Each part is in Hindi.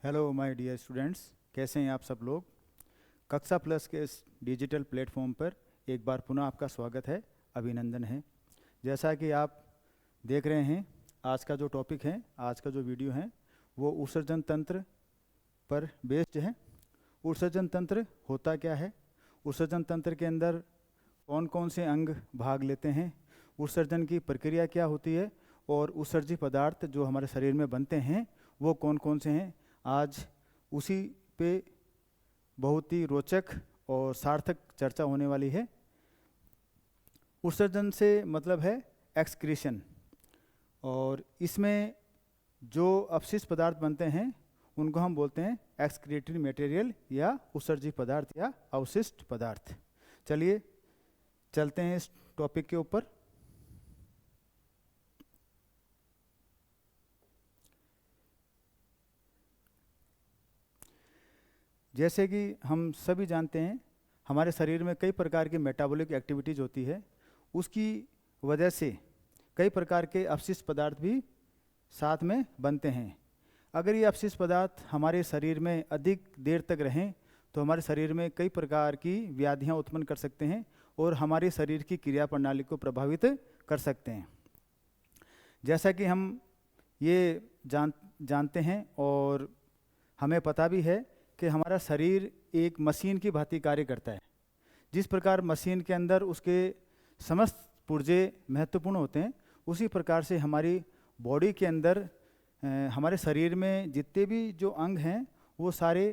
हेलो माय डियर स्टूडेंट्स, कैसे हैं आप सब लोग। कक्षा प्लस के इस डिजिटल प्लेटफॉर्म पर एक बार पुनः आपका स्वागत है, अभिनंदन है। जैसा कि आप देख रहे हैं, आज का जो टॉपिक है, आज का जो वीडियो है, वो उत्सर्जन तंत्र पर बेस्ड है। उत्सर्जन तंत्र होता क्या है, उत्सर्जन तंत्र के अंदर कौन कौन से अंग भाग लेते हैं, उत्सर्जन की प्रक्रिया क्या होती है, और उत्सर्जित पदार्थ जो हमारे शरीर में बनते हैं वो कौन कौन से हैं, आज उसी पे बहुत ही रोचक और सार्थक चर्चा होने वाली है। उत्सर्जन से मतलब है एक्सक्रीशन, और इसमें जो अपशिष्ट पदार्थ बनते हैं उनको हम बोलते हैं एक्सक्रीटरी मटेरियल या उत्सर्जित पदार्थ या अवशिष्ट पदार्थ। चलिए चलते हैं इस टॉपिक के ऊपर। जैसे कि हम सभी जानते हैं, हमारे शरीर में कई प्रकार की मेटाबॉलिक एक्टिविटीज़ होती है। उसकी वजह से कई प्रकार के अपशिष्ट पदार्थ भी साथ में बनते हैं। अगर ये अपशिष्ट पदार्थ हमारे शरीर में अधिक देर तक रहें तो हमारे शरीर में कई प्रकार की व्याधियां उत्पन्न कर सकते हैं और हमारे शरीर की क्रिया प्रणाली को प्रभावित कर सकते हैं। जैसा कि हम ये जानते हैं और हमें पता भी है कि हमारा शरीर एक मशीन की भांति कार्य करता है। जिस प्रकार मशीन के अंदर उसके समस्त पुर्जे महत्वपूर्ण होते हैं, उसी प्रकार से हमारी बॉडी के अंदर हमारे शरीर में जितने भी जो अंग हैं वो सारे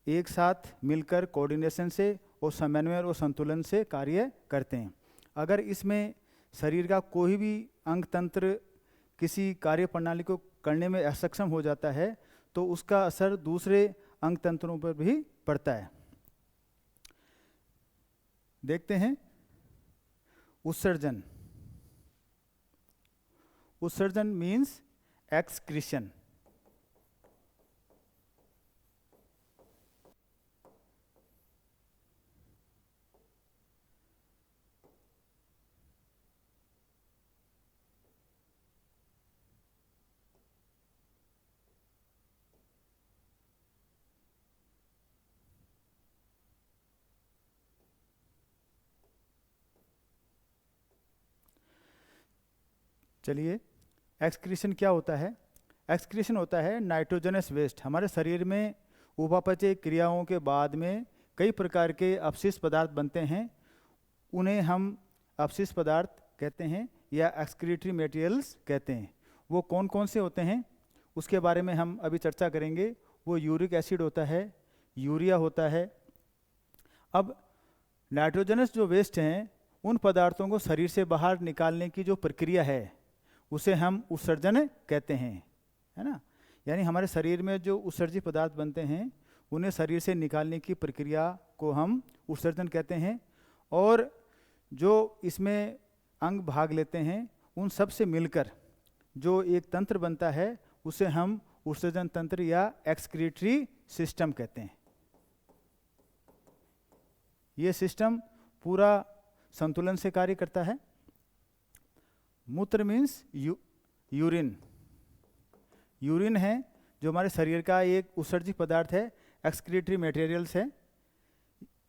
एक साथ मिलकर कोऑर्डिनेशन से और समन्वय और संतुलन से कार्य करते हैं। अगर इसमें शरीर का कोई भी अंग तंत्र किसी कार्य प्रणाली को करने में असक्षम हो जाता है तो उसका असर दूसरे अंग तंत्रों पर भी पड़ता है। देखते हैं उत्सर्जन। उत्सर्जन मीन्स एक्सक्रीशन। चलिए, एक्सक्रीशन क्या होता है। एक्सक्रीशन होता है नाइट्रोजनस वेस्ट। हमारे शरीर में उपापचय क्रियाओं के बाद में कई प्रकार के अपशिष्ट पदार्थ बनते हैं, उन्हें हम अपशिष्ट पदार्थ कहते हैं या एक्सक्रीटरी मटेरियल्स कहते हैं। वो कौन कौन से होते हैं उसके बारे में हम अभी चर्चा करेंगे। वो यूरिक एसिड होता है, यूरिया होता है। अब नाइट्रोजनस जो वेस्ट हैं उन पदार्थों को शरीर से बाहर निकालने की जो प्रक्रिया है उसे हम उत्सर्जन कहते हैं, है ना। यानी हमारे शरीर में जो उत्सर्जित पदार्थ बनते हैं उन्हें शरीर से निकालने की प्रक्रिया को हम उत्सर्जन कहते हैं। और जो इसमें अंग भाग लेते हैं उन सब से मिलकर जो एक तंत्र बनता है उसे हम उत्सर्जन तंत्र या एक्सक्रीटरी सिस्टम कहते हैं। ये सिस्टम पूरा संतुलन से कार्य करता है। मूत्र मीन्स यूरिन। यूरिन है जो हमारे शरीर का एक उत्सर्जित पदार्थ है, एक्सक्रीटरी मटेरियल्स है।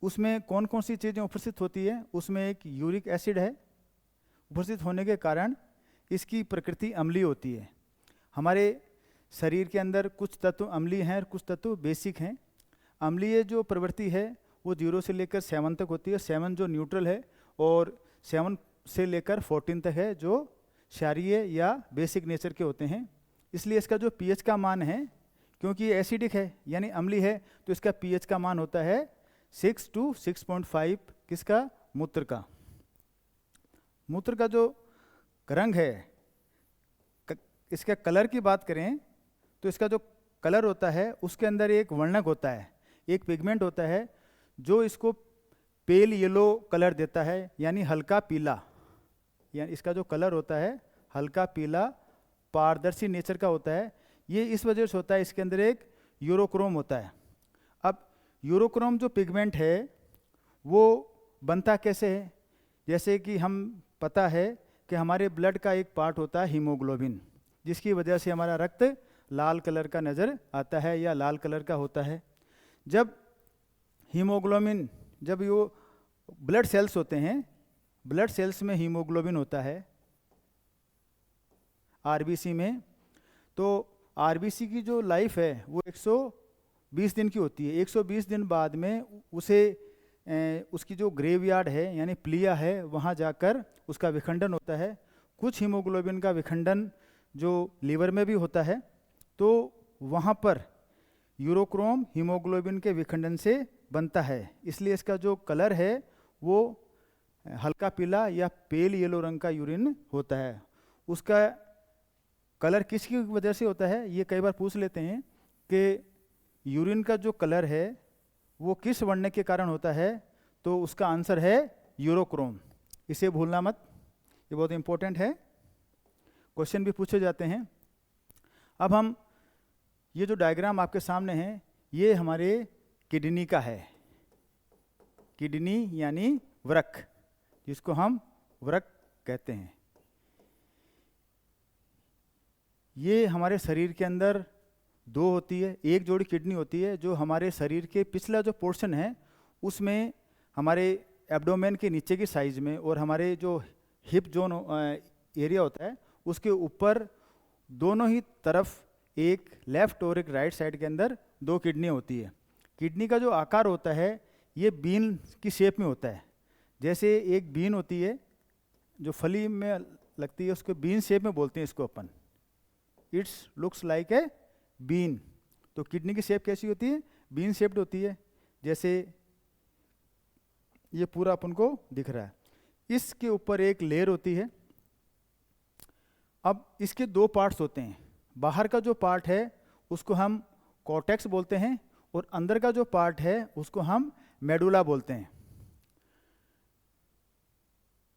उसमें कौन कौन सी चीज़ें उपस्थित होती है, उसमें एक यूरिक एसिड है। उपस्थित होने के कारण इसकी प्रकृति अम्लीय होती है। हमारे शरीर के अंदर कुछ तत्व अम्लीय हैं और कुछ तत्व बेसिक हैं। अम्लीय जो प्रवृत्ति है वो 0 से लेकर 7 तक होती है। 7 जो न्यूट्रल है और 7 से लेकर 14 तक है जो क्षारीय या बेसिक नेचर के होते हैं। इसलिए इसका जो पीएच का मान है, क्योंकि ये एसिडिक है यानी अम्लीय है, तो इसका पीएच का मान होता है 6 to 6.5। किसका? मूत्र का। मूत्र का जो रंग है, इसके कलर की बात करें तो इसका जो कलर होता है उसके अंदर एक वर्णक होता है, एक पिगमेंट होता है जो इसको पेल येलो कलर देता है, यानी हल्का पीला। यानी इसका जो कलर होता है हल्का पीला पारदर्शी नेचर का होता है। ये इस वजह से होता है, इसके अंदर एक यूरोक्रोम होता है। अब यूरोक्रोम जो पिगमेंट है वो बनता कैसे है? जैसे कि हम पता है कि हमारे ब्लड का एक पार्ट होता है हीमोग्लोबिन, जिसकी वजह से हमारा रक्त लाल कलर का नज़र आता है या लाल कलर का होता है। जब हीमोग्लोबिन, जब यो ब्लड सेल्स होते हैं, ब्लड सेल्स में हीमोग्लोबिन होता है आरबीसी में, तो आरबीसी की जो लाइफ है वो 120 दिन की होती है। 120 दिन बाद में उसे उसकी जो ग्रेवयार्ड है यानी प्लिया है वहाँ जाकर उसका विखंडन होता है। कुछ हीमोग्लोबिन का विखंडन जो लीवर में भी होता है, तो वहाँ पर यूरोक्रोम हीमोग्लोबिन के विखंडन से बनता है, इसलिए इसका जो कलर है वो हल्का पीला या पेल येलो रंग का यूरिन होता है। उसका कलर किसकी वजह से होता है, ये कई बार पूछ लेते हैं कि यूरिन का जो कलर है वो किस वर्ण के कारण होता है, तो उसका आंसर है यूरोक्रोम। इसे भूलना मत, ये बहुत इंपॉर्टेंट है, क्वेश्चन भी पूछे जाते हैं। अब हम ये जो डायग्राम आपके सामने है ये हमारे किडनी का है। किडनी यानी वृक्क, जिसको हम वृक्क कहते हैं। ये हमारे शरीर के अंदर दो होती है, एक जोड़ी किडनी होती है जो हमारे शरीर के पिछला जो पोर्शन है उसमें हमारे एब्डोमेन के नीचे की साइज में और हमारे जो हिप जोन एरिया होता है उसके ऊपर दोनों ही तरफ एक लेफ्ट और एक राइट साइड के अंदर दो किडनी होती है। किडनी का जो आकार होता है ये बीन की शेप में होता है। जैसे एक बीन होती है जो फली में लगती है, उसको बीन शेप में बोलते हैं इसको अपन, it's looks like a bean. तो किडनी की शेप कैसी होती है, बीन शेप्ड होती है, जैसे ये पूरा अपन को दिख रहा है। इसके ऊपर एक लेयर होती है। अब इसके दो पार्ट्स होते हैं, बाहर का जो पार्ट है उसको हम कॉर्टेक्स बोलते हैं और अंदर का जो पार्ट है उसको हम मेडुला बोलते हैं।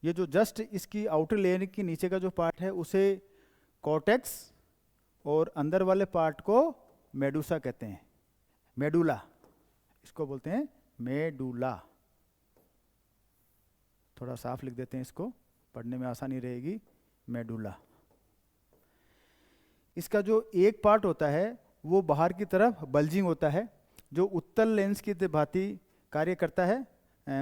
ये जो जस्ट इसकी आउटर लेयर के नीचे का जो पार्ट है उसे कॉर्टेक्स और अंदर वाले पार्ट को मेडुसा कहते हैं, मेडुला इसको बोलते हैं, मेडुला। थोड़ा साफ लिख देते हैं इसको, पढ़ने में आसानी रहेगी, मेडुला। इसका जो एक पार्ट होता है वो बाहर की तरफ बल्जिंग होता है, जो उत्तल लेंस की भांति कार्य करता है,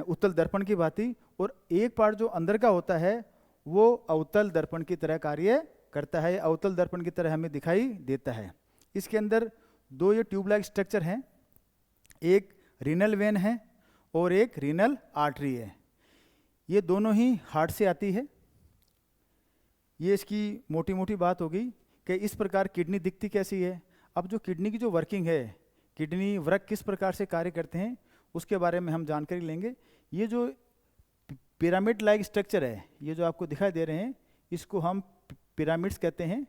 उत्तल दर्पण की भांति, और एक पार्ट जो अंदर का होता है वो अवतल दर्पण की तरह कार्य करता है, अवतल दर्पण की तरह हमें दिखाई देता है। इसके अंदर दो ये ट्यूब लाइक स्ट्रक्चर हैं, एक रीनल वेन है और एक रीनल आर्टरी है। ये दोनों ही हार्ट से आती है। ये इसकी मोटी मोटी बात होगी कि इस प्रकार किडनी दिखती कैसी है। अब जो किडनी की जो वर्किंग है, किडनी वृक्क किस प्रकार से कार्य करते हैं उसके बारे में हम जानकारी लेंगे। ये जो पिरामिड लाइक स्ट्रक्चर है, ये जो आपको दिखाई दे रहे हैं, इसको हम पिरामिड्स कहते हैं।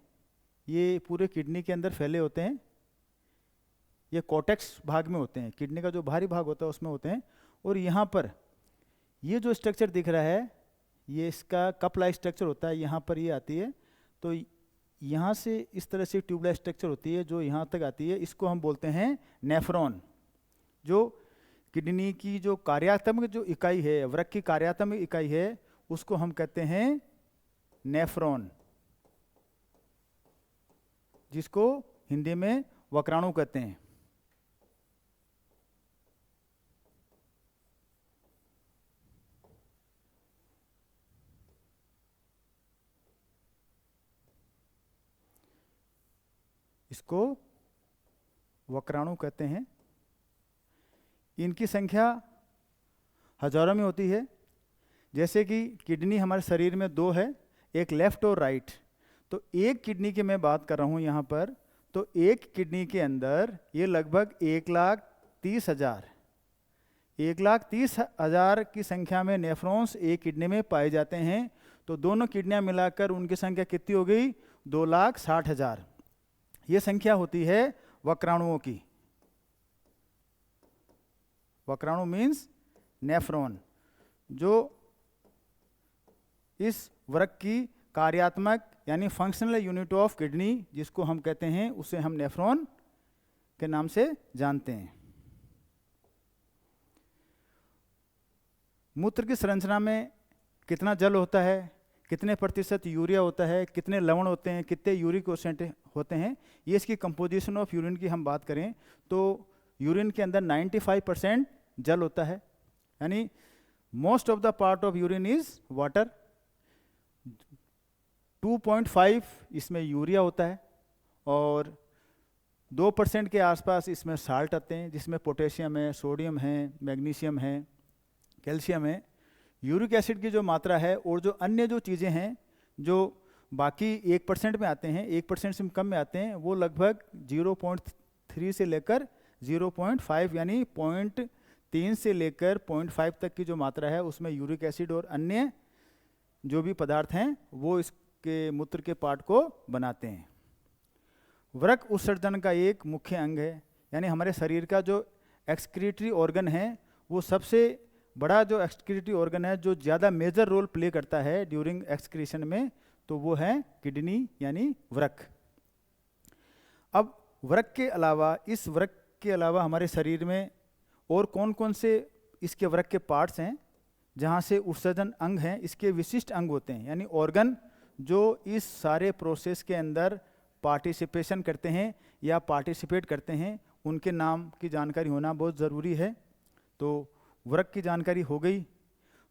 ये पूरे किडनी के अंदर फैले होते हैं। ये कॉर्टेक्स भाग में होते हैं, किडनी का जो बाहरी भाग होता है उसमें होते हैं। और यहाँ पर ये जो स्ट्रक्चर दिख रहा है ये इसका कप लाइक स्ट्रक्चर होता है, यहाँ पर ये आती है। तो यहाँ से इस तरह से ट्यूबलाइट स्ट्रक्चर होती है जो यहाँ तक आती है, इसको हम बोलते हैं नेफ्रॉन। जो किडनी की जो कार्यात्मक जो इकाई है, वृक्क की कार्यात्मक इकाई है, उसको हम कहते हैं नेफ्रॉन, जिसको हिंदी में वक्राणु कहते हैं। इसको वक्राणु कहते हैं। इनकी संख्या हजारों में होती है। जैसे कि किडनी हमारे शरीर में दो है, एक लेफ्ट और राइट। तो एक किडनी की मैं बात कर रहा हूँ यहाँ पर, तो एक किडनी के अंदर ये लगभग 1,30,000 की संख्या में नेफ्रॉन्स एक किडनी में पाए जाते हैं। तो दोनों किडनियाँ मिलाकर उनकी संख्या कितनी हो गई, 2,60,000। ये संख्या होती है वक्राणुओं की। वक्राणु मीन्स नेफ्रॉन, जो इस वृक्क की कार्यात्मक यानी फंक्शनल यूनिट ऑफ किडनी जिसको हम कहते हैं, उसे हम नेफ्रॉन के नाम से जानते हैं। मूत्र की संरचना में कितना जल होता है, कितने प्रतिशत यूरिया होता है, कितने लवण होते हैं, कितने यूरिक एसिड होते हैं, ये इसकी कंपोजिशन ऑफ यूरिन की हम बात करें तो यूरिन के अंदर 95% जल होता है, यानी most of the part of urine is water. 2.5 इसमें यूरिया होता है और 2% के आसपास इसमें साल्ट आते हैं, जिसमें पोटेशियम है, सोडियम है, मैग्नीशियम है, कैल्शियम है। यूरिक एसिड की जो मात्रा है और जो अन्य जो चीज़ें हैं जो बाकी 1% में आते हैं, 1% से कम में आते हैं, वो लगभग 0.3 से लेकर 0.5 यानी 0.3 से लेकर 0.5 तक की जो मात्रा है उसमें यूरिक एसिड और अन्य जो भी पदार्थ हैं वो इसके मूत्र के पार्ट को बनाते हैं। वृक्क उत्सर्जन का एक मुख्य अंग है, यानी हमारे शरीर का जो एक्सक्रीटरी ऑर्गन है वो सबसे बड़ा जो एक्सक्रीटरी ऑर्गन है जो ज़्यादा मेजर रोल प्ले करता है ड्यूरिंग एक्सक्रीशन में, तो वो है किडनी यानी वृक्क। अब वृक्क के अलावा, इस वृक्क के अलावा हमारे शरीर में और कौन कौन से इसके वृक्क के पार्ट्स हैं जहाँ से उत्सर्जन अंग हैं, इसके विशिष्ट अंग होते हैं, यानी ऑर्गन जो इस सारे प्रोसेस के अंदर पार्टिसिपेशन करते हैं या पार्टिसिपेट करते हैं, उनके नाम की जानकारी होना बहुत ज़रूरी है। तो वृक्क की जानकारी हो गई।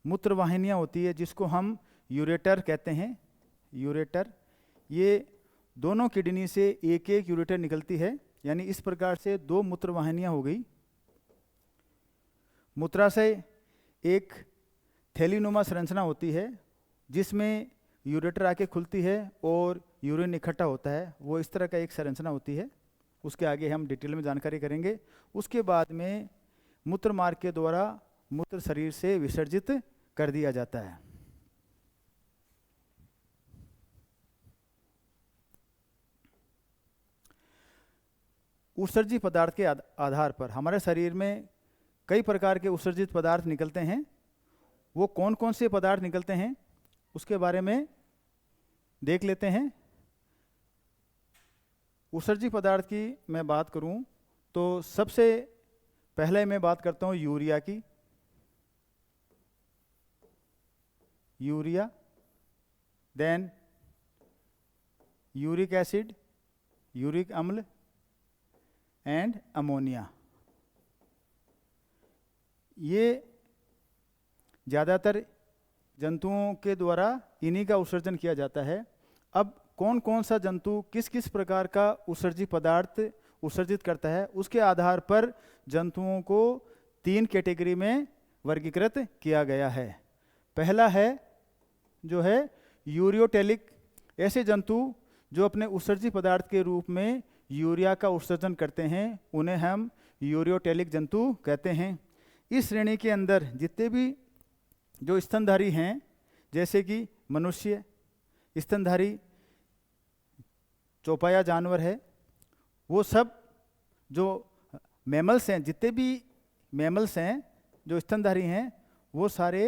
मूत्र वाहिनियाँ होती है जिसको हम यूरेटर कहते हैं। यूरेटर, ये दोनों किडनी से एक एक यूरेटर निकलती है, यानी इस प्रकार से 2 मूत्र वाहिनियाँ हो गई। मूत्राशय एक थैलीनुमा संरचना होती है जिसमें यूरेटर आके खुलती है और यूरिन इकट्ठा होता है, वो इस तरह का एक संरचना होती है। उसके आगे हम डिटेल में जानकारी करेंगे। उसके बाद में मूत्र मार्ग के द्वारा मूत्र शरीर से विसर्जित कर दिया जाता है। उत्सर्जित पदार्थ के आधार पर हमारे शरीर में कई प्रकार के उत्सर्जित पदार्थ निकलते हैं। वो कौन कौन से पदार्थ निकलते हैं उसके बारे में देख लेते हैं। उत्सर्जित पदार्थ की मैं बात करूं तो सबसे पहले मैं बात करता हूं यूरिया की। Urea, then uric acid, uric अम्ल एंड अमोनिया। ये ज़्यादातर जंतुओं के द्वारा इन्हीं का उत्सर्जन किया जाता है। अब कौन कौन सा जंतु किस किस प्रकार का उत्सर्जित पदार्थ उत्सर्जित करता है, उसके आधार पर जंतुओं को 3 कैटेगरी में वर्गीकृत किया गया है। पहला है जो है यूरियोटेलिक। ऐसे जंतु जो अपने उत्सर्जित पदार्थ के रूप में यूरिया का उत्सर्जन करते हैं उन्हें हम यूरियोटेलिक जंतु कहते हैं। इस श्रेणी के अंदर जितने भी जो स्तनधारी हैं, जैसे कि मनुष्य, स्तनधारी चौपाया जानवर है, वो सब जो मैमल्स हैं, जितने भी मैमल्स हैं जो स्तनधारी हैं, वो सारे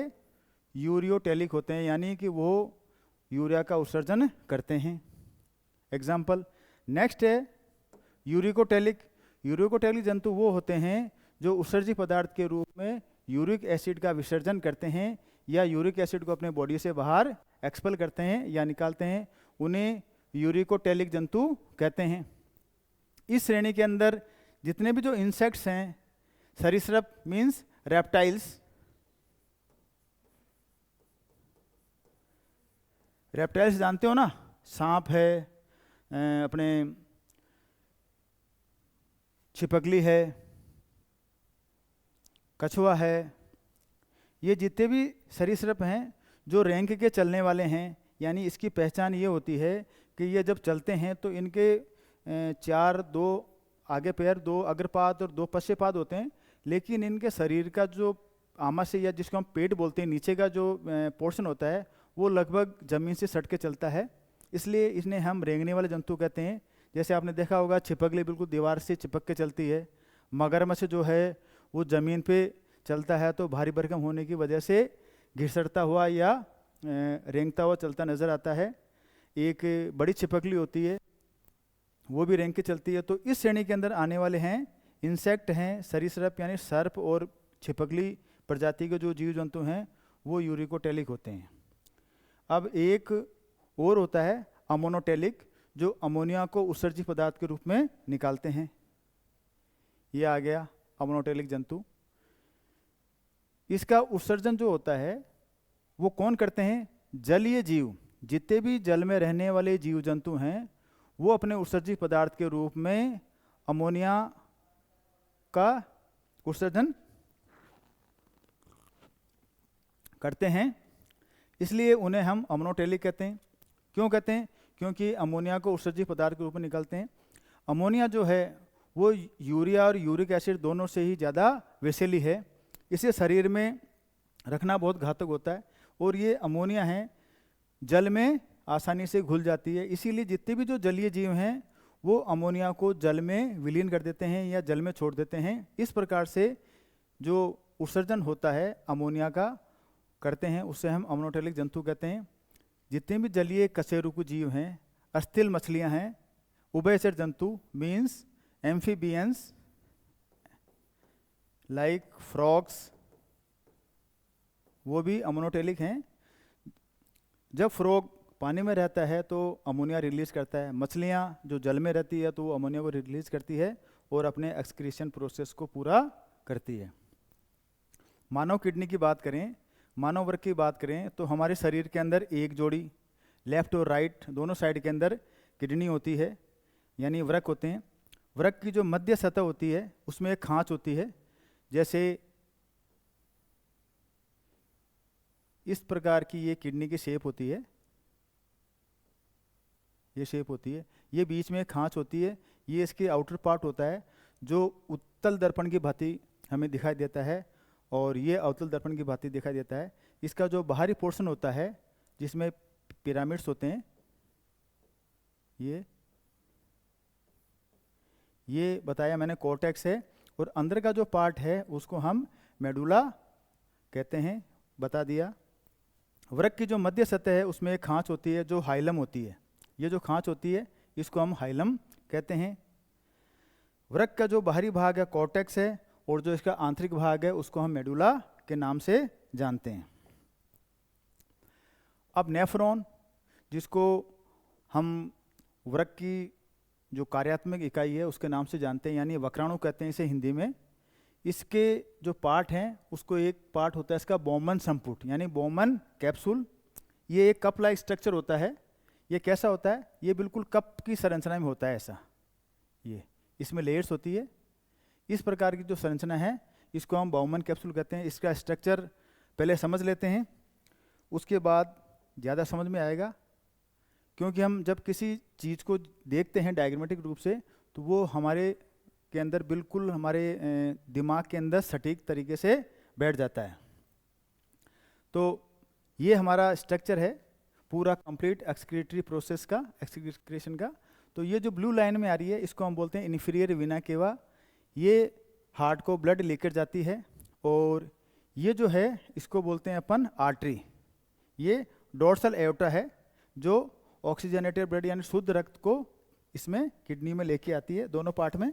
यूरियोटेलिक होते हैं, यानी कि वो यूरिया का उत्सर्जन करते हैं। एग्जाम्पल नेक्स्ट है यूरिकोटेलिक। यूरिकोटेलिक जंतु वो होते हैं जो उत्सर्जित पदार्थ के रूप में यूरिक एसिड का विसर्जन करते हैं या यूरिक एसिड को अपने बॉडी से बाहर एक्सपेल करते हैं या निकालते हैं, उन्हें यूरिकोटेलिक जंतु कहते हैं। इस श्रेणी के अंदर जितने भी जो इंसेक्ट्स हैं, सरीसृप मीन्स रेप्टाइल्स, रेप्टाइल्स जानते हो ना, सांप है, अपने छिपकली है, कछुआ है, ये जितने भी सरीसृप हैं जो रैंक के चलने वाले हैं, यानी इसकी पहचान ये होती है कि ये जब चलते हैं तो इनके 4 2 आगे पैर, 2 अग्रपाद और 2 पश्चपाद होते हैं, लेकिन इनके शरीर का जो आमाशय या जिसको हम पेट बोलते हैं, नीचे का जो पोर्शन होता है वो लगभग ज़मीन से सट के चलता है, इसलिए इन्हें हम रेंगने वाले जंतु कहते हैं। जैसे आपने देखा होगा छिपकली बिल्कुल दीवार से चिपक के चलती है, मगरमच्छ जो है वो ज़मीन पे चलता है तो भारी भरकम होने की वजह से घिसटता हुआ या रेंगता हुआ चलता नज़र आता है। एक बड़ी छिपकली होती है वो भी रेंग के चलती है। तो इस श्रेणी के अंदर आने वाले हैं इंसेक्ट हैं, सरीसृप यानी सर्प और छिपकली प्रजाति के जो जीव जंतु हैं वो यूरिकोटेलिक होते हैं। अब एक और होता है अमोनोटेलिक, जो अमोनिया को उत्सर्जित पदार्थ के रूप में निकालते हैं। ये आ गया अमोनोटेलिक जंतु। इसका उत्सर्जन जो होता है वो कौन करते हैं? जलीय जीव। जितने भी जल में रहने वाले जीव जंतु हैं वो अपने उत्सर्जित पदार्थ के रूप में अमोनिया का उत्सर्जन करते हैं, इसलिए उन्हें हम अमोनोटेलिक कहते हैं। क्यों कहते हैं? क्योंकि अमोनिया को उत्सर्जित पदार्थ के रूप में निकालते हैं। अमोनिया जो है वो यूरिया और यूरिक एसिड दोनों से ही ज़्यादा विषैली है, इसे शरीर में रखना बहुत घातक होता है, और ये अमोनिया है जल में आसानी से घुल जाती है। इसीलिए जितने भी जो जलीय जीव हैं वो अमोनिया को जल में विलीन कर देते हैं या जल में छोड़ देते हैं। इस प्रकार से जो उत्सर्जन होता है अमोनिया का करते हैं उससे हम अमोनोटेलिक जंतु कहते हैं। जितने भी जलीय कशेरुकी जीव हैं, अस्थिल मछलियां हैं, उभयचर जंतु मीन्स एम्फीबियंस लाइक फ्रॉग्स, वो भी अमोनोटेलिक हैं। जब फ्रॉग पानी में रहता है तो अमोनिया रिलीज करता है, मछलियाँ जो जल में रहती है तो वो अमोनिया को रिलीज करती है और अपने एक्सक्रीशन प्रोसेस को पूरा करती है। मानव किडनी की बात करें, मानव वर्ग की बात करें तो हमारे शरीर के अंदर एक जोड़ी लेफ्ट और राइट दोनों साइड के अंदर किडनी होती है, यानी वृक्क होते हैं। वृक्क की जो मध्य सतह होती है उसमें एक खांच होती है, जैसे इस प्रकार की ये किडनी की शेप होती है, ये शेप होती है, ये बीच में एक खांच होती है, ये इसके आउटर पार्ट होता है जो उत्तल दर्पण की भांति हमें दिखाई देता है, और ये अवतल दर्पण की भांति दिखाई देता है। इसका जो बाहरी पोर्शन होता है जिसमें पिरामिड्स होते हैं, ये बताया मैंने कॉर्टेक्स है, और अंदर का जो पार्ट है उसको हम मेडुला कहते हैं, बता दिया। वृक्क की जो मध्य सतह है उसमें एक खांच होती है जो हाइलम होती है, ये जो खांच होती है इसको हम हाइलम कहते हैं। वृक्क का जो बाहरी भाग है कॉर्टेक्स है, और जो इसका आंतरिक भाग है उसको हम मेडुला के नाम से जानते हैं। अब नेफ्रॉन, जिसको हम वृक्क की जो कार्यात्मक इकाई है उसके नाम से जानते हैं, यानी वक्राणु कहते हैं इसे हिंदी में। इसके जो पार्ट हैं उसको एक पार्ट होता है इसका बोमन संपुट, यानी बोमन कैप्सूल। ये एक कप लाइक स्ट्रक्चर होता है। ये कैसा होता है? ये बिल्कुल कप की संरचना में होता है ऐसा, ये इसमें लेयर्स होती है। इस प्रकार की जो संरचना है इसको हम बोमन कैप्सूल कहते हैं। इसका स्ट्रक्चर पहले समझ लेते हैं, उसके बाद ज़्यादा समझ में आएगा, क्योंकि हम जब किसी चीज़ को देखते हैं डायग्रामेटिक रूप से तो वो हमारे के अंदर बिल्कुल हमारे दिमाग के अंदर सटीक तरीके से बैठ जाता है। तो ये हमारा स्ट्रक्चर है पूरा कंप्लीट एक्सक्रीटरी प्रोसेस का, एक्सक्रीशन का। तो ये जो ब्लू लाइन में आ रही है इसको हम बोलते हैं इन्फीरियर वीना केवा। ये हार्ट को ब्लड लेकर जाती है, और ये जो है इसको बोलते हैं अपन आर्टरी। ये डोर्सल एओर्टा है जो ऑक्सीजनेटेड ब्लड यानी शुद्ध रक्त को इसमें किडनी में लेके आती है, दोनों पार्ट में।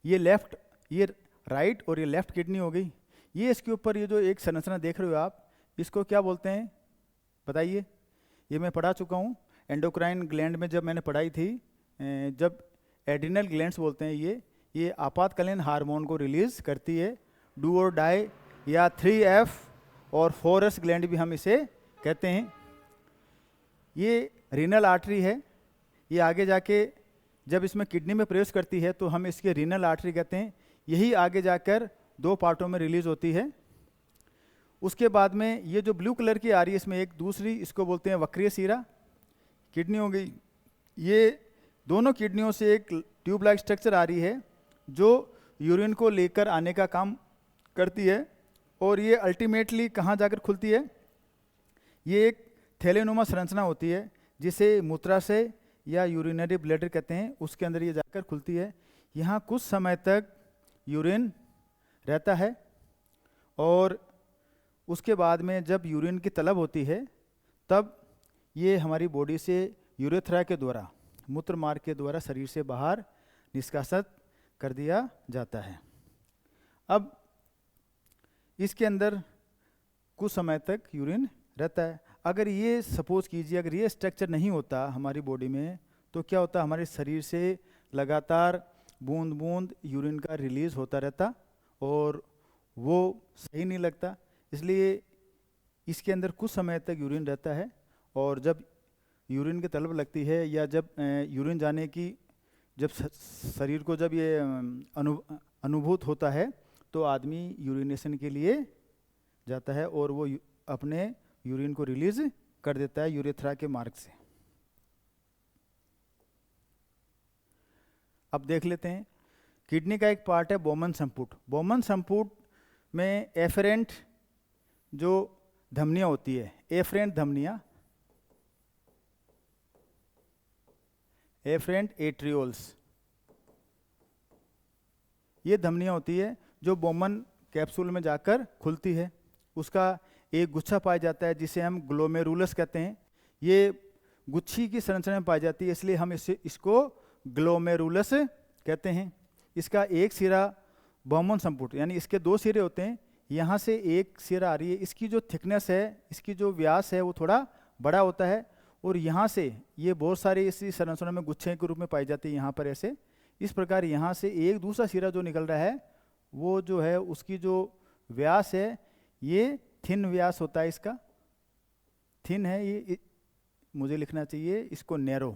ये लेफ्ट, ये राइट और ये लेफ्ट किडनी हो गई। ये इसके ऊपर ये जो एक संरचना देख रहे हो आप, इसको क्या बोलते हैं बताइए? ये मैं पढ़ा चुका हूँ एंडोक्राइन ग्लैंड में, जब मैंने पढ़ाई थी, जब एड्रिनल ग्लैंड्स बोलते हैं ये आपातकालीन हार्मोन को रिलीज करती है, डू और डाई या 3F और 4S ग्लैंड भी हम इसे कहते हैं। ये रीनल आर्टरी है, ये आगे जाके जब इसमें किडनी में प्रवेश करती है तो हम इसके रीनल आर्टरी कहते हैं। यही आगे जाकर दो पार्टों में रिलीज होती है। उसके बाद में ये जो ब्लू कलर की आ रही है इसमें एक दूसरी, इसको बोलते हैं वक्रीय सीरा किडनी हो गई। ये दोनों किडनियों से एक ट्यूब लाइक स्ट्रक्चर आ रही है जो यूरिन को लेकर आने का काम करती है, और ये अल्टीमेटली कहाँ जाकर खुलती है? ये एक थैलेनुमा संरचना होती है जिसे मूत्राशय या यूरिनरी ब्लैडर कहते हैं, उसके अंदर ये जाकर खुलती है। यहाँ कुछ समय तक यूरिन रहता है, और उसके बाद में जब यूरिन की तलब होती है तब ये हमारी बॉडी से यूरेथ्रा के द्वारा, मूत्र मार्ग के द्वारा शरीर से बाहर निष्कासित कर दिया जाता है। अब इसके अंदर कुछ समय तक यूरिन रहता है। अगर ये सपोज कीजिए अगर ये स्ट्रक्चर नहीं होता हमारी बॉडी में तो क्या होता, हमारे शरीर से लगातार बूंद बूंद यूरिन का रिलीज होता रहता और वो सही नहीं लगता। इसलिए इसके अंदर कुछ समय तक यूरिन रहता है और जब यूरिन की तलब लगती है या जब यूरिन जाने की जब शरीर को जब ये अनुभूत होता है तो आदमी यूरिनेशन के लिए जाता है और वो अपने यूरिन को रिलीज कर देता है यूरेथ्रा के मार्ग से। अब देख लेते हैं, किडनी का एक पार्ट है बोमन संपुट। बोमन संपुट में एफरेंट जो धमनियां होती है, एफरेंट धमनियां, एफरेंट एट्रियोल्स, ये धमनियां होती है जो बोमन कैप्सूल में जाकर खुलती है। उसका एक गुच्छा पाया जाता है जिसे हम ग्लोमेरुलस कहते हैं। ये गुच्छी की संरचना में पाई जाती है इसलिए हम इसको ग्लोमेरुलस कहते हैं। इसका एक सिरा बोमन संपुट यानी इसके दो सिरे होते हैं, यहाँ से एक सिरा आ रही है, इसकी जो थिकनेस है, इसकी जो व्यास है वो थोड़ा बड़ा होता है और यहाँ से ये बहुत सारे इसी संरचना में गुच्छे के रूप में पाई जाती है यहाँ पर ऐसे। इस प्रकार यहाँ से एक दूसरा सिरा जो निकल रहा है वो जो है उसकी जो व्यास है ये थिन व्यास होता है, इसका थिन है, ये मुझे लिखना चाहिए इसको नैरो,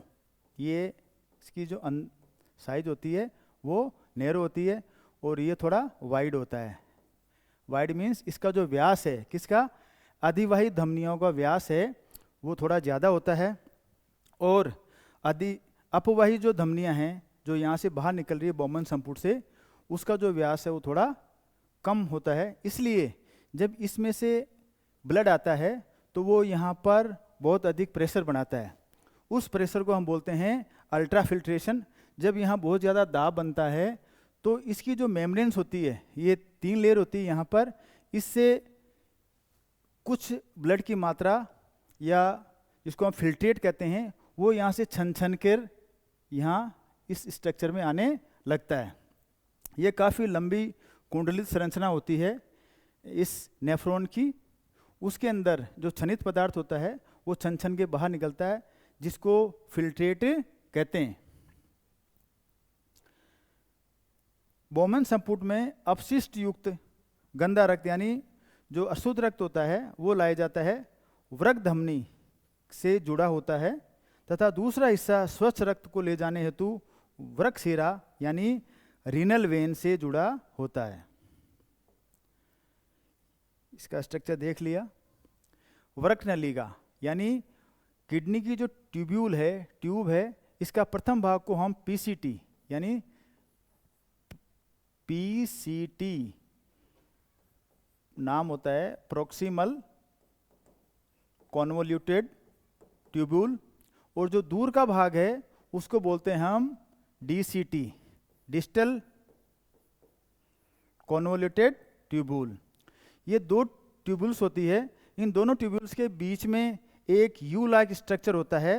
ये इसकी जो साइज होती है वो नैरो होती है और ये थोड़ा वाइड होता है। वाइड मीन्स इसका जो व्यास है, किसका, अधिवाही धमनियों का व्यास है वो थोड़ा ज़्यादा होता है और अपवाही जो धमनियां हैं जो यहाँ से बाहर निकल रही है बोमन संपुट से, उसका जो व्यास है वो थोड़ा कम होता है। इसलिए जब इसमें से ब्लड आता है तो वो यहाँ पर बहुत अधिक प्रेशर बनाता है। उस प्रेशर को हम बोलते हैं अल्ट्राफिल्ट्रेशन। जब यहाँ बहुत ज़्यादा दाब बनता है तो इसकी जो मेम्ब्रेन्स होती है, ये 3 लेयर होती है यहाँ पर, इससे कुछ ब्लड की मात्रा या जिसको हम फिल्ट्रेट कहते हैं वो यहाँ से छन छन कर यहाँ इस स्ट्रक्चर में आने लगता है। ये काफ़ी लंबी कुंडलित संरचना होती है इस नेफ्रॉन की। उसके अंदर जो छनित पदार्थ होता है वो छन छन के बाहर निकलता है जिसको फिल्ट्रेट कहते हैं। बोमन संपुट में अपशिष्ट युक्त गंदा रक्त यानी जो अशुद्ध रक्त होता है वो लाया जाता है, वृक्क धमनी से जुड़ा होता है तथा दूसरा हिस्सा स्वच्छ रक्त को ले जाने हेतु वृक्क शिरा यानी रीनल वेन से जुड़ा होता है। इसका स्ट्रक्चर देख लिया। वृक्क नलिका यानी किडनी की जो ट्यूब्यूल है, ट्यूब है, इसका प्रथम भाग को हम पीसीटी यानी पीसीटी नाम होता है, प्रोक्सिमल कॉन्वोल्यूटेड ट्यूब्यूल, और जो दूर का भाग है उसको बोलते हैं हम डीसीटी, डिस्टल कॉन्वोल्यूटेड ट्यूब्यूल। ये 2 ट्यूब्यूल्स होती है। इन दोनों ट्यूब्यूल्स के बीच में एक यू लाइक स्ट्रक्चर होता है,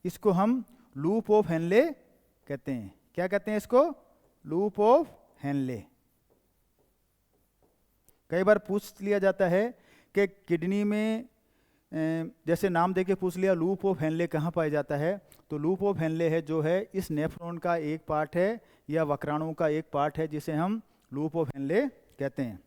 इसको हम लूप ऑफ हेनले कहते हैं। क्या कहते हैं इसको? Loop of Henle. कई बार पूछ लिया जाता है कि किडनी में जैसे नाम देके पूछ लिया लूप ऑफ हेनले कहाँ पाया जाता है, तो लूप ऑफ हेनले है जो है इस नेफ्रॉन का एक पार्ट है या वक्राणु का एक पार्ट है जिसे हम लूप ऑफ हेनले कहते हैं।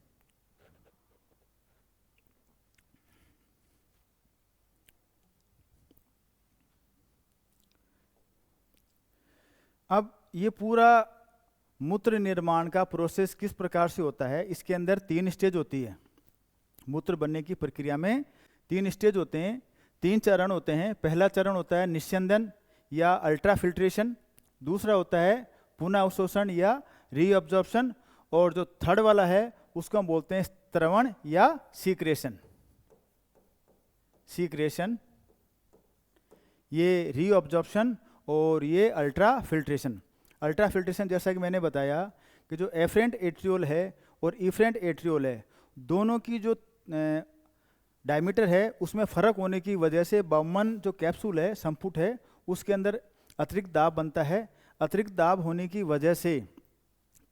अब ये पूरा मूत्र निर्माण का प्रोसेस किस प्रकार से होता है, इसके अंदर 3 स्टेज होती है। मूत्र बनने की प्रक्रिया में 3 स्टेज होते हैं, 3 चरण होते हैं। पहला चरण होता है निस्यंदन या अल्ट्राफिल्ट्रेशन, दूसरा होता है पुनः अवशोषण या रीअब्जॉर्प्शन, और जो थर्ड वाला है उसको हम बोलते हैं स्त्रवण या सीक्रेशन। सीक्रेशन, ये रीअब्जॉर्प्शन और ये अल्ट्राफिल्ट्रेशन। अल्ट्राफिल्ट्रेशन जैसा कि मैंने बताया कि जो एफरेंट एट्रियोल है और इफरेंट एट्रियोल है, दोनों की जो डायमीटर है उसमें फ़र्क होने की वजह से बोमन जो कैप्सूल है, संपुट है, उसके अंदर अतिरिक्त दाब बनता है। अतिरिक्त दाब होने की वजह से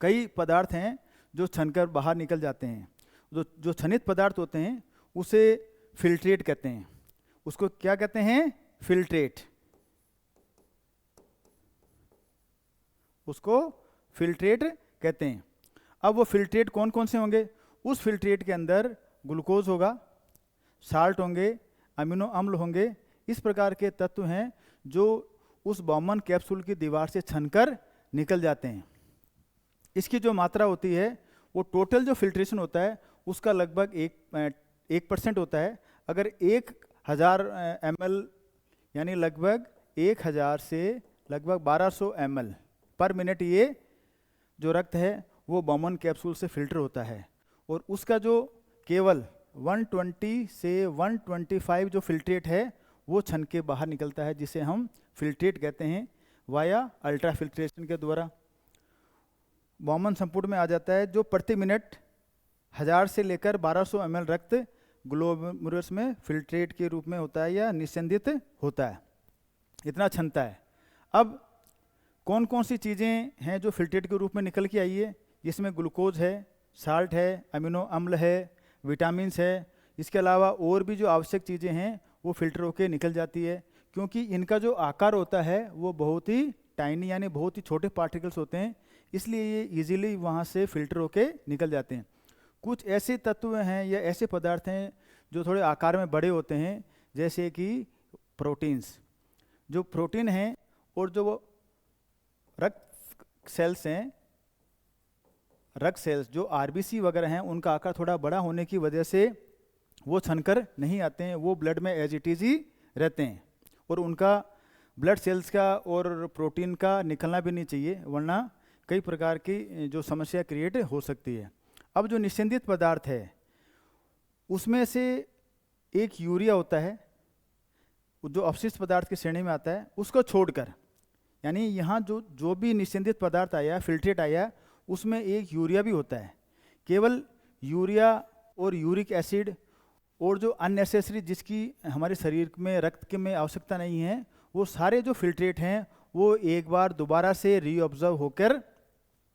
कई पदार्थ हैं जो छनकर बाहर निकल जाते हैं। जो छनित पदार्थ होते हैं उसे फिल्ट्रेट कहते हैं। उसको क्या कहते हैं? फिल्ट्रेट। उसको फिल्ट्रेट कहते हैं। अब वो फिल्ट्रेट कौन कौन से होंगे? उस फिल्ट्रेट के अंदर ग्लूकोज होगा, साल्ट होंगे, अमीनो अम्ल होंगे। इस प्रकार के तत्व हैं जो उस बॉमन कैप्सूल की दीवार से छनकर निकल जाते हैं। इसकी जो मात्रा होती है वो टोटल जो फिल्ट्रेशन होता है उसका लगभग 1% होता है। अगर 1000 ml यानी लगभग 1000 से लगभग 1200 ml पर मिनट ये जो रक्त है वो बॉमन कैप्सूल से फिल्टर होता है। और उसका जो केवल 120 से 125 जो फिल्ट्रेट है वो छन के बाहर निकलता है, जिसे हम फिल्ट्रेट कहते हैं, वाया अल्ट्रा फिल्ट्रेशन के द्वारा बॉमन संपुट में आ जाता है, जो प्रति मिनट 1000 से लेकर 1200 ml रक्त ग्लोमेरुलस में फिल्ट्रेट के रूप में होता है या निस्यंदित होता है। इतना छनता है। अब कौन कौन सी चीज़ें हैं जो फिल्ट्रेट के रूप में निकल के आई है? जिसमें ग्लूकोज है, साल्ट है, अमीनो अम्ल है, विटामिन्स है। इसके अलावा और भी जो आवश्यक चीज़ें हैं वो फिल्टर होके निकल जाती है, क्योंकि इनका जो आकार होता है वो बहुत ही टाइनी यानी बहुत ही छोटे पार्टिकल्स होते हैं, इसलिए ये इजीली वहाँ से फिल्टर होके निकल जाते हैं। कुछ ऐसे तत्व हैं या ऐसे पदार्थ हैं जो थोड़े आकार में बड़े होते हैं, जैसे कि प्रोटीन्स। जो प्रोटीन हैं और जो वो रक्त सेल्स हैं, रक्त सेल्स जो आरबीसी वगैरह हैं, उनका आकार थोड़ा बड़ा होने की वजह से वो छनकर नहीं आते हैं, वो ब्लड में एज इट इज ही रहते हैं। और उनका ब्लड सेल्स का और प्रोटीन का निकलना भी नहीं चाहिए, वरना कई प्रकार की जो समस्या क्रिएट हो सकती है। अब जो निस्यंदित पदार्थ है उसमें से एक यूरिया होता है जो अपशिष्ट पदार्थ की श्रेणी में आता है। उसको छोड़कर यानी यहाँ जो भी निस्यंदित पदार्थ आया, फिल्ट्रेट आया, उसमें एक यूरिया भी होता है। केवल यूरिया और यूरिक एसिड और जो अननेसेसरी जिसकी हमारे शरीर में रक्त में आवश्यकता नहीं है, वो सारे जो फिल्ट्रेट हैं वो एक बार दोबारा से रीअब्जॉर्ब होकर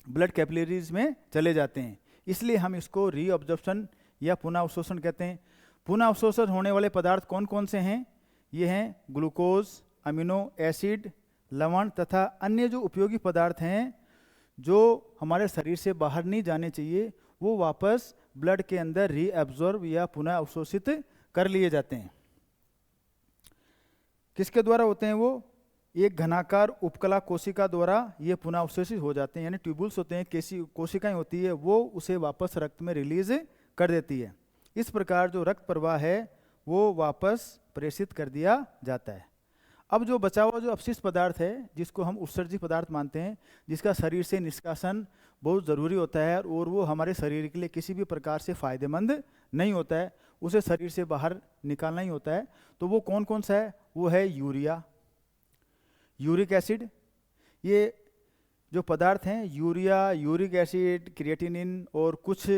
ब्लड कैपिलरीज में चले जाते हैं। इसलिए हम इसको रीअब्जॉर्प्शन या पुनः अवशोषण कहते हैं। पुनः अवशोषण होने वाले पदार्थ कौन कौन से हैं? ये हैं ग्लूकोज, अमीनो एसिड, लवण तथा अन्य जो उपयोगी पदार्थ हैं जो हमारे शरीर से बाहर नहीं जाने चाहिए, वो वापस ब्लड के अंदर रीअब्जॉर्ब या पुनः अवशोषित कर लिए जाते हैं। किसके द्वारा होते हैं वो? एक घनाकार उपकला कोशिका द्वारा ये पुनः अवशोषित हो जाते हैं, यानी ट्यूबुल्स होते हैं, कोशिकाएं होती है, वो उसे वापस रक्त में रिलीज कर देती है। इस प्रकार जो रक्त प्रवाह है वो वापस प्रेषित कर दिया जाता है। अब जो बचा हुआ जो अपशिष्ट पदार्थ है, जिसको हम उत्सर्जित पदार्थ मानते हैं, जिसका शरीर से निष्कासन बहुत ज़रूरी होता है और वो हमारे शरीर के लिए किसी भी प्रकार से फ़ायदेमंद नहीं होता है, उसे शरीर से बाहर निकालना ही होता है। तो वो कौन कौन सा है? वो है यूरिया, यूरिक एसिड। ये जो पदार्थ हैं यूरिया, यूरिक एसिड, क्रिएटिनिन और कुछ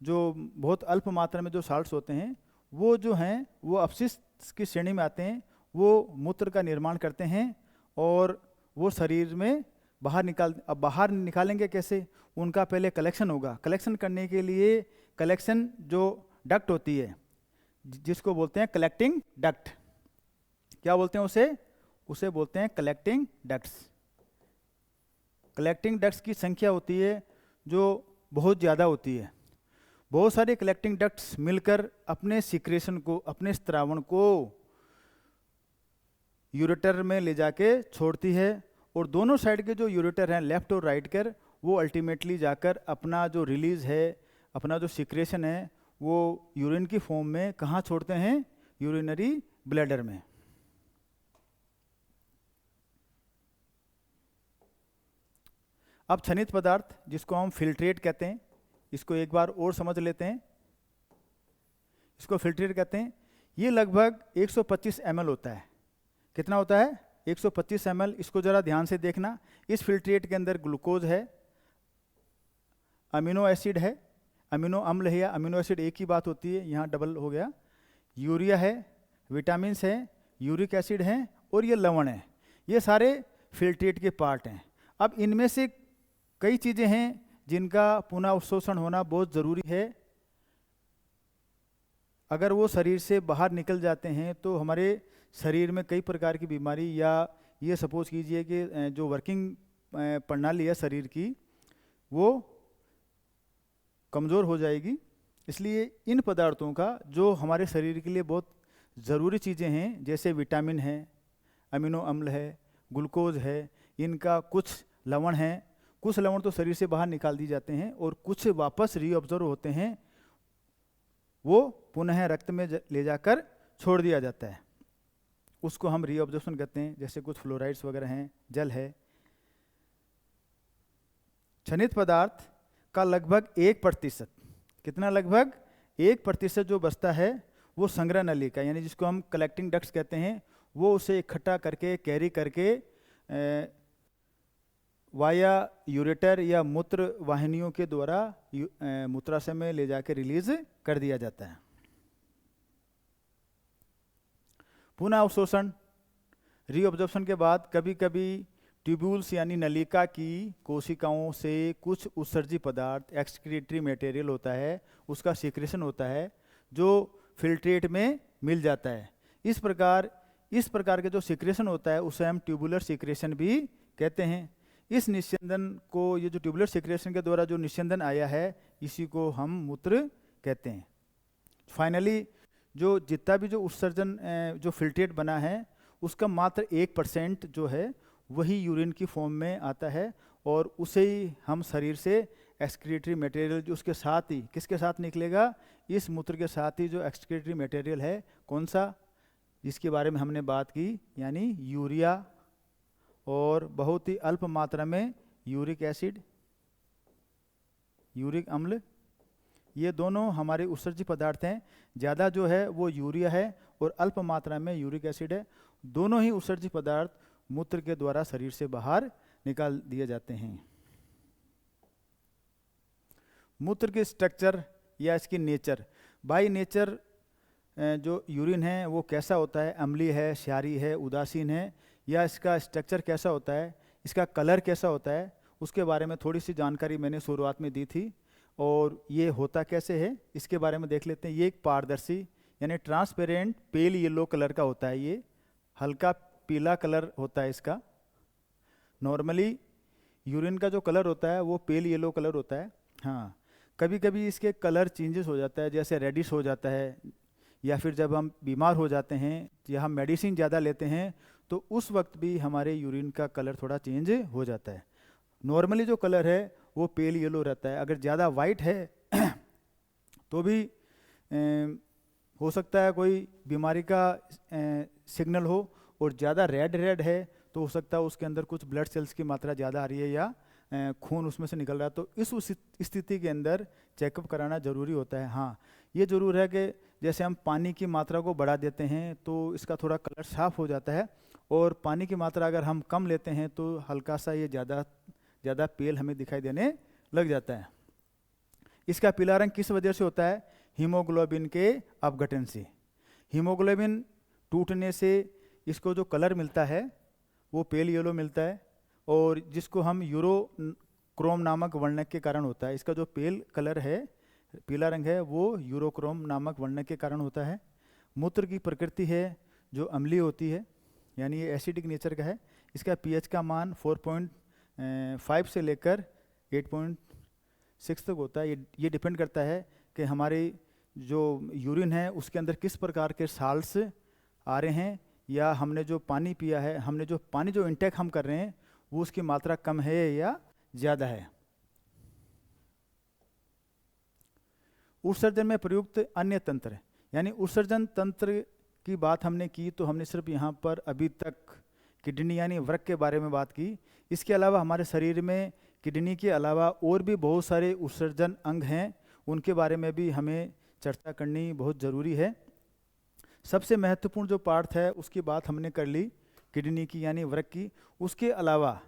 जो बहुत अल्प मात्रा में जो साल्ट्स होते हैं, वो जो हैं वो अपशिष्ट की श्रेणी में आते हैं। वो मूत्र का निर्माण करते हैं और वो शरीर में अब बाहर निकालेंगे कैसे? उनका पहले कलेक्शन होगा। कलेक्शन करने के लिए कलेक्शन जो डक्ट होती है, जिसको बोलते हैं कलेक्टिंग डक्ट। क्या बोलते हैं उसे? उसे बोलते हैं कलेक्टिंग डक्ट्स। कलेक्टिंग डक्ट्स की संख्या होती है जो बहुत ज़्यादा होती है। बहुत सारे कलेक्टिंग डक्ट्स मिलकर अपने सिक्रेशन को, अपने स्त्रावण को यूरेटर में ले जाके छोड़ती है, और दोनों साइड के जो यूरेटर हैं, लेफ्ट और राइट कर, वो अल्टीमेटली जाकर अपना जो रिलीज है, अपना जो सिक्रेशन है, वो यूरिन की फॉर्म में कहाँ छोड़ते हैं? यूरिनरी ब्लैडर में। अब छनित पदार्थ जिसको हम फिल्ट्रेट कहते हैं, इसको एक बार और समझ लेते हैं। इसको फिल्ट्रेट कहते हैं। ये लगभग 125 ml होता है। कितना होता है? 125 ml। इसको जरा ध्यान से देखना। इस फिल्ट्रेट के अंदर ग्लूकोज है, अमीनो एसिड है, अमीनो अम्ल है या अमीनो एसिड एक ही बात होती है, यहाँ डबल हो गया, यूरिया है, विटामिन्स है, यूरिक एसिड है और ये लवण है। ये सारे फिल्ट्रेट के पार्ट हैं। अब इनमें से कई चीज़ें हैं जिनका पुनः अवशोषण होना बहुत ज़रूरी है। अगर वो शरीर से बाहर निकल जाते हैं तो हमारे शरीर में कई प्रकार की बीमारी, या ये सपोज कीजिए कि जो वर्किंग प्रणाली है शरीर की वो कमज़ोर हो जाएगी। इसलिए इन पदार्थों का जो हमारे शरीर के लिए बहुत ज़रूरी चीज़ें हैं, जैसे विटामिन है, अमीनो अम्ल है, ग्लूकोज है, इनका कुछ लवण हैं, कुछ लवण तो शरीर से बाहर निकाल दिए जाते हैं और कुछ वापस रीअब्जॉर्ब होते हैं, वो पुनः रक्त में ले जाकर छोड़ दिया जाता है, उसको हम रीअब्जॉर्प्शन कहते हैं। जैसे कुछ फ्लोराइड्स वगैरह हैं, जल है। क्षनित पदार्थ का लगभग 1%, कितना, लगभग 1% जो बचता है वो संग्रह नली का, यानी जिसको हम कलेक्टिंग डक्ट्स कहते हैं, वो उसे इकट्ठा करके कैरी करके वाया यूरेटर या मूत्र वाहिनियों के द्वारा मूत्राशय में ले जाके रिलीज कर दिया जाता है। पुनः अवशोषण, रीअब्जॉर्प्शन के बाद कभी कभी ट्यूब्यूल्स यानी नलिका की कोशिकाओं से कुछ उत्सर्जित पदार्थ, एक्सक्रीटरी मटेरियल होता है, उसका सीक्रेशन होता है जो फिल्ट्रेट में मिल जाता है। इस प्रकार के जो सीक्रेशन होता है उसे हम ट्यूबुलर सीक्रेशन भी कहते हैं। इस निस्यंदन को, ये जो ट्यूबुलर सीक्रेशन के द्वारा जो निस्यंदन आया है, इसी को हम मूत्र कहते हैं। फाइनली जो जितना भी जो उत्सर्जन जो फिल्ट्रेट बना है उसका मात्र 1% जो है वही यूरिन की फॉर्म में आता है, और उसे ही हम शरीर से एक्सक्रीटरी मटेरियल जो उसके साथ ही, किसके साथ निकलेगा, इस मूत्र के साथ ही जो एक्सक्रीटरी मटेरियल है, कौन सा, जिसके बारे में हमने बात की, यानी यूरिया और बहुत ही अल्प मात्रा में यूरिक एसिड, यूरिक अम्ल, ये दोनों हमारे उत्सर्जित पदार्थ हैं। ज़्यादा जो है वो यूरिया है और अल्प मात्रा में यूरिक एसिड है। दोनों ही उत्सर्जित पदार्थ मूत्र के द्वारा शरीर से बाहर निकाल दिए जाते हैं। मूत्र के स्ट्रक्चर या इसकी नेचर, बाय नेचर जो यूरिन है वो कैसा होता है, अम्लीय है, क्षारीय है, उदासीन है, या इसका स्ट्रक्चर कैसा होता है, इसका कलर कैसा होता है, उसके बारे में थोड़ी सी जानकारी मैंने शुरुआत में दी थी। और ये होता कैसे है इसके बारे में देख लेते हैं। ये एक पारदर्शी यानी ट्रांसपेरेंट पेल येलो कलर का होता है, ये हल्का पीला कलर होता है इसका। नॉर्मली यूरिन का जो कलर होता है वो पेल येलो कलर होता है। हाँ, कभी कभी इसके कलर चेंजेस हो जाता है, जैसे रेडिश हो जाता है, या फिर जब हम बीमार हो जाते हैं या हम मेडिसिन ज़्यादा लेते हैं तो उस वक्त भी हमारे यूरिन का कलर थोड़ा चेंज हो जाता है। नॉर्मली जो कलर है वो पेल येलो रहता है। अगर ज़्यादा वाइट है तो भी हो सकता है कोई बीमारी का सिग्नल हो, और ज़्यादा रेड है तो हो सकता है उसके अंदर कुछ ब्लड सेल्स की मात्रा ज़्यादा आ रही है या खून उसमें से निकल रहा है। तो इस स्थिति के अंदर चेकअप कराना ज़रूरी होता है। हाँ, ये ज़रूर है कि जैसे हम पानी की मात्रा को बढ़ा देते हैं तो इसका थोड़ा कलर साफ हो जाता है, और पानी की मात्रा अगर हम कम लेते हैं तो हल्का सा ये ज़्यादा पेल हमें दिखाई देने लग जाता है। इसका पीला रंग किस वजह से होता है, हीमोग्लोबिन के अपघटन से। हीमोग्लोबिन टूटने से इसको जो कलर मिलता है वो पेल येलो मिलता है, और जिसको हम यूरोक्रोम नामक वर्णक के कारण होता है। इसका जो पेल कलर है, पीला रंग है, वो यूरोक्रोम नामक वर्णक के कारण होता है। मूत्र की प्रकृति है जो अम्लीय होती है, यानी ये एसिडिक नेचर का है। इसका पीएच का मान 4.5 से लेकर 8.6 तक होता है। ये डिपेंड करता है कि हमारी जो यूरिन है उसके अंदर किस प्रकार के साल्ट्स आ रहे हैं, या हमने जो पानी पिया है, हमने जो पानी जो इंटेक हम कर रहे हैं वो उसकी मात्रा कम है या ज़्यादा है। उत्सर्जन में प्रयुक्त अन्य तंत्र, यानी उत्सर्जन तंत्र की बात हमने की तो हमने सिर्फ यहाँ पर अभी तक किडनी यानी वृक्क के बारे में बात की। इसके अलावा हमारे शरीर में किडनी के अलावा और भी बहुत सारे उत्सर्जन अंग हैं, उनके बारे में भी हमें चर्चा करनी बहुत ज़रूरी है। सबसे महत्वपूर्ण जो पार्ट है उसकी बात हमने कर ली, किडनी की यानी वृक्क की। उसके अलावा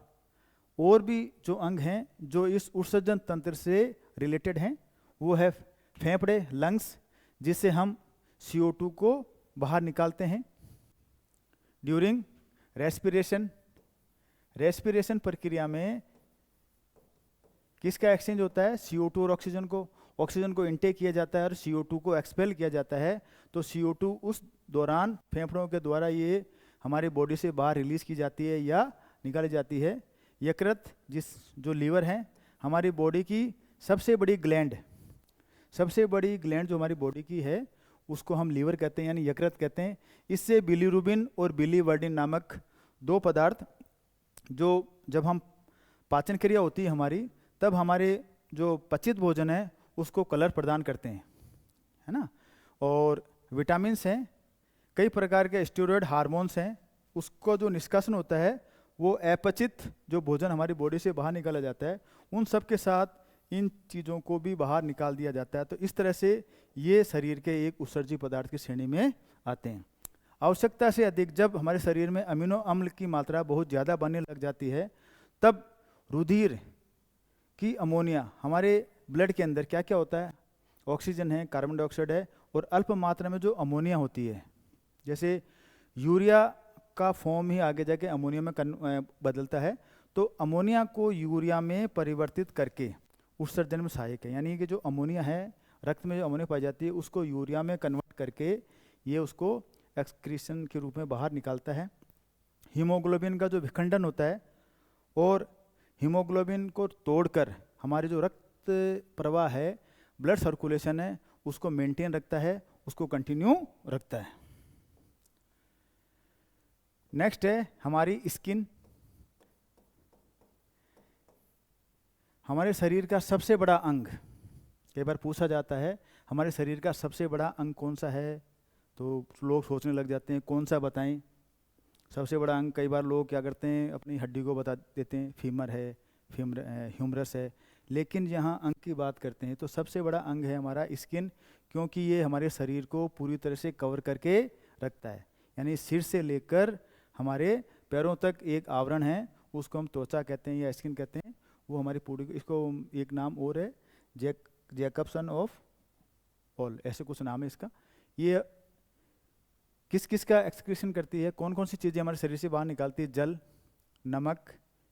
और भी जो अंग हैं जो इस उत्सर्जन तंत्र से रिलेटेड हैं वो है फेफड़े, लंग्स, जिससे हम CO2 को बाहर निकालते हैं ड्यूरिंग रेस्पिरेशन। रेस्पिरेशन प्रक्रिया में किसका एक्सचेंज होता है, CO2 और ऑक्सीजन को, ऑक्सीजन को इनटेक किया जाता है और CO2 को एक्सपेल किया जाता है, तो CO2 उस दौरान फेफड़ों के द्वारा ये हमारी बॉडी से बाहर रिलीज की जाती है या निकाली जाती है। यकृत जो लीवर है हमारी बॉडी की सबसे बड़ी ग्लैंड जो हमारी बॉडी की है उसको हम लीवर कहते हैं, यानी यकृत कहते हैं। इससे बिलीरुबिन और बिलीवर्डिन नामक 2 पदार्थ जो जब हम पाचन क्रिया होती है हमारी, तब हमारे जो पचित भोजन है उसको कलर प्रदान करते हैं, है ना। और विटामिन्स हैं, कई प्रकार के स्टेरॉयड हार्मोन्स हैं, उसको जो निष्कासन होता है वो अपचित जो भोजन हमारी बॉडी से बाहर निकाला जाता है, उन सब के साथ इन चीज़ों को भी बाहर निकाल दिया जाता है। तो इस तरह से ये शरीर के एक उत्सर्जी पदार्थ की श्रेणी में आते हैं। आवश्यकता से अधिक जब हमारे शरीर में अमीनो अम्ल की मात्रा बहुत ज़्यादा बनने लग जाती है, तब रुधिर की अमोनिया, हमारे ब्लड के अंदर क्या क्या होता है, ऑक्सीजन है, कार्बन डाइऑक्साइड है, और अल्प मात्रा में जो अमोनिया होती है, जैसे यूरिया का फॉर्म ही आगे जाके अमोनिया में बदलता है, तो अमोनिया को यूरिया में परिवर्तित करके उत्सर्जन में सहायक है। यानी कि जो अमोनिया है, रक्त में जो अमोनिया पाई जाती है उसको यूरिया में कन्वर्ट करके ये उसको एक्सक्रीशन के रूप में बाहर निकालता है। हीमोग्लोबिन का जो विखंडन होता है और हीमोग्लोबिन को तोड़कर हमारे जो रक्त प्रवाह है, ब्लड सर्कुलेशन है, उसको मेंटेन रखता है, उसको कंटिन्यू रखता है। नेक्स्ट है हमारी स्किन। हमारे शरीर का सबसे बड़ा अंग, कई बार पूछा जाता है हमारे शरीर का सबसे बड़ा अंग कौन सा है, तो लोग सोचने लग जाते हैं कौन सा बताएं। सबसे बड़ा अंग कई बार लोग क्या करते हैं अपनी हड्डी को बता देते हैं, फीमर है, ह्यूमरस है, लेकिन यहाँ अंग की बात करते हैं तो सबसे बड़ा अंग है हमारा स्किन, क्योंकि ये हमारे शरीर को पूरी तरह से कवर करके रखता है। यानी सिर से लेकर हमारे पैरों तक एक आवरण है, उसको हम त्वचा कहते हैं या स्किन कहते हैं। वो हमारी पूरी, इसको एक नाम और है जैकबसन ऑफ ऑल, ऐसे कुछ नाम है इसका। ये किस किस का एक्सक्रीशन करती है, कौन कौन सी चीज़ें हमारे शरीर से बाहर निकालती है, जल, नमक,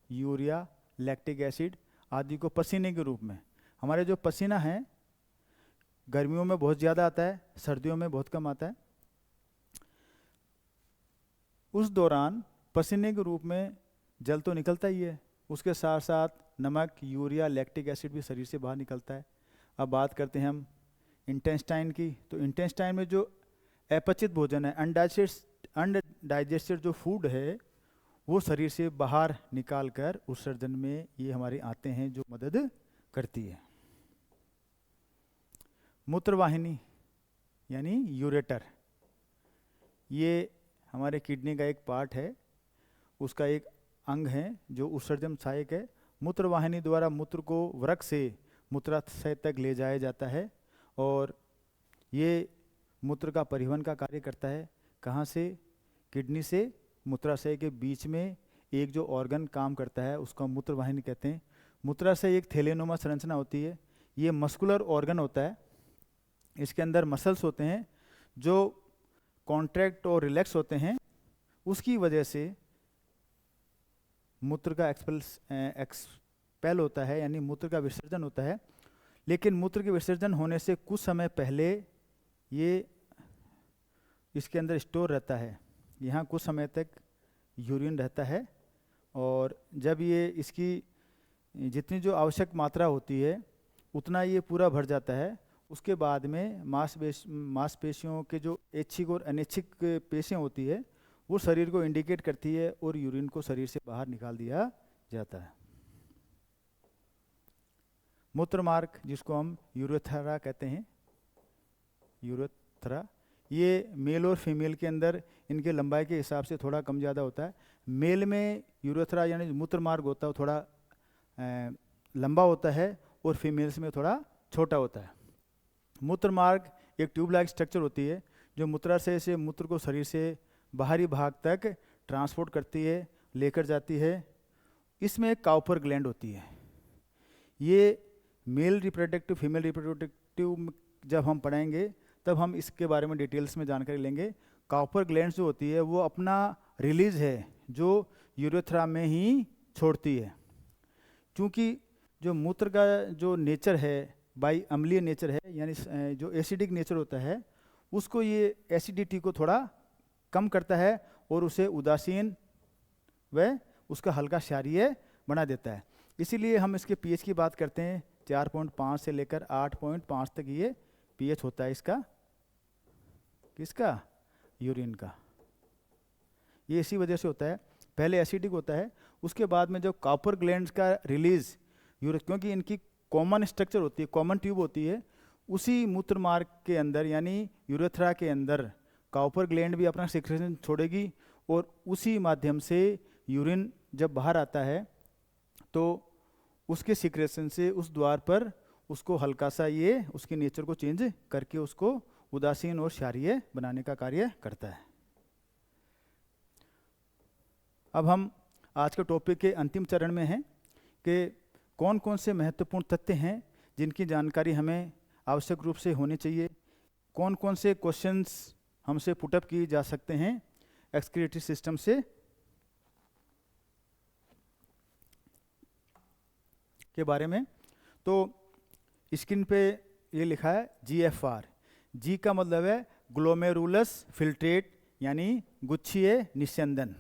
यूरिया, लैक्टिक एसिड आदि को पसीने के रूप में। हमारे जो पसीना है गर्मियों में बहुत ज़्यादा आता है, सर्दियों में बहुत कम आता है। उस दौरान पसीने के रूप में जल तो निकलता ही है, उसके साथ साथ नमक, यूरिया, लैक्टिक एसिड भी शरीर से बाहर निकलता है। अब बात करते हैं हम इंटेस्टाइन की। तो इंटेस्टाइन में जो अपचित भोजन है, अनडाइजेस्टेड जो फूड है, वो शरीर से बाहर निकालकर उत्सर्जन में ये हमारे आते हैं, जो मदद करती है। मूत्रवाहिनी यानी यूरेटर, ये हमारे किडनी का एक पार्ट है, उसका एक अंग है जो उत्सर्जन सहायक है। मूत्रवाहिनी द्वारा मूत्र को वृक्क से मूत्राशय तक ले जाया जाता है और ये मूत्र का परिवहन का कार्य करता है। कहाँ से? किडनी से मूत्राशय के बीच में एक जो ऑर्गन काम करता है उसको मूत्रवाहिनी कहते हैं। मूत्राशय एक थैलेनुमा संरचना होती है, ये मस्कुलर ऑर्गन होता है, इसके अंदर मसल्स होते हैं जो कॉन्ट्रैक्ट और रिलैक्स होते हैं, उसकी वजह से मूत्र का एक्सपेल होता है, यानी मूत्र का विसर्जन होता है। लेकिन मूत्र के विसर्जन होने से कुछ समय पहले ये इसके अंदर स्टोर रहता है, यहाँ कुछ समय तक यूरिन रहता है, और जब ये इसकी जितनी जो आवश्यक मात्रा होती है उतना ये पूरा भर जाता है, उसके बाद में मांसपेशियों के जो ऐच्छिक और अनैच्छिक पेशियाँ होती है वो शरीर को इंडिकेट करती है और यूरिन को शरीर से बाहर निकाल दिया जाता है। मूत्र मार्ग जिसको हम यूरेथ्रा कहते हैं, यूरेथ्रा, ये मेल और फीमेल के अंदर इनके लंबाई के हिसाब से थोड़ा कम ज़्यादा होता है। मेल में यूरेथ्रा यानी मूत्र मार्ग होता है वो थोड़ा लंबा होता है और फीमेल्स में थोड़ा छोटा होता है। मूत्र मार्ग एक ट्यूब लाइक स्ट्रक्चर होती है जो मूत्राशय से मूत्र को शरीर से बाहरी भाग तक ट्रांसपोर्ट करती है, लेकर जाती है। इसमें एक काउपर ग्लैंड होती है। ये मेल रिप्रोडक्टिव, फीमेल रिप्रोडक्टिव जब हम पढ़ेंगे तब हम इसके बारे में डिटेल्स में जानकारी लेंगे। काउपर ग्लैंड जो होती है वो अपना रिलीज है जो यूरेथ्रा में ही छोड़ती है, क्योंकि जो मूत्र का जो नेचर है बाई अम्लीय नेचर है, यानी जो एसिडिक नेचर होता है उसको ये एसिडिटी को थोड़ा कम करता है और उसे उदासीन व उसका हल्का क्षारीय बना देता है। इसीलिए हम इसके पीएच की बात करते हैं, 4.5 से लेकर 8.5 तक ये पीएच होता है इसका, किसका? यूरिन का। ये इसी वजह से होता है, पहले एसिडिक होता है, उसके बाद में जो कॉपर ग्लैंड्स का रिलीज क्योंकि इनकी कॉमन स्ट्रक्चर होती है, कॉमन ट्यूब होती है, उसी मूत्र मार्ग के अंदर यानी यूरेथ्रा के अंदर कॉपर ग्लैंड भी अपना सिक्रेशन छोड़ेगी और उसी माध्यम से यूरिन जब बाहर आता है तो उसके सिक्रेशन से उस द्वार पर उसको हल्का सा ये उसके नेचर को चेंज करके उसको उदासीन और क्षारीय बनाने का कार्य करता है। अब हम आज के टॉपिक के अंतिम चरण में हैं कि कौन कौन से महत्वपूर्ण तथ्य हैं जिनकी जानकारी हमें आवश्यक रूप से होनी चाहिए, कौन कौन से क्वेश्चंस हमसे पुटअप किए जा सकते हैं एक्सक्रीटरी सिस्टम से के बारे में। तो स्क्रीन पे ये लिखा है GFR। जी का मतलब है ग्लोमेरुलस फिल्ट्रेट यानी गुच्छीय निस्यंदन,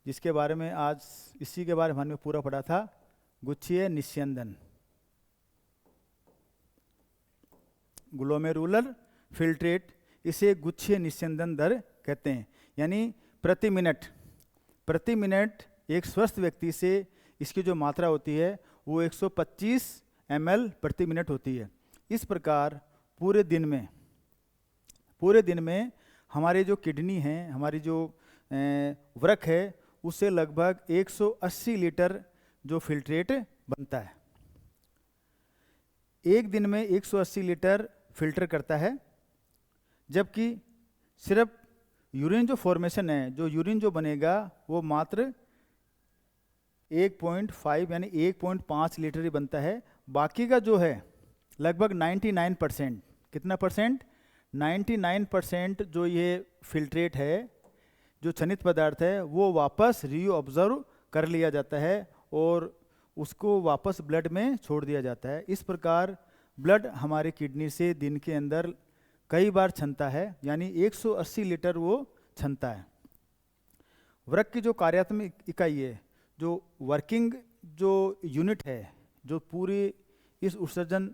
जिसके बारे में आज इसी के बारे में हमने पूरा पढ़ा था, गुच्छीय निस्यंदन, ग्लोमेरुलर फिल्ट्रेट, इसे गुच्छीय निस्यंदन दर कहते हैं। यानी प्रति मिनट एक स्वस्थ व्यक्ति से इसकी जो मात्रा होती है वो 125 ml प्रति मिनट होती है। इस प्रकार पूरे दिन में हमारे जो किडनी हैं, हमारी जो वृक है, उससे लगभग 180 लीटर जो फिल्ट्रेट बनता है। एक दिन में 180 लीटर फिल्टर करता है, जबकि सिर्फ यूरिन जो फॉर्मेशन है, जो यूरिन जो बनेगा वो मात्र 1.5 यानी 1.5 लीटर ही बनता है। बाकी का जो है लगभग 99%, कितना परसेंट? 99% जो ये फिल्ट्रेट है, जो छनित पदार्थ है, वो वापस रीऑब्जर्व कर लिया जाता है और उसको वापस ब्लड में छोड़ दिया जाता है। इस प्रकार ब्लड हमारे किडनी से दिन के अंदर कई बार छनता है, यानी 180 लीटर वो छनता है। वृक्क की जो कार्यात्मक इकाई है, जो वर्किंग जो यूनिट है, जो पूरी इस उत्सर्जन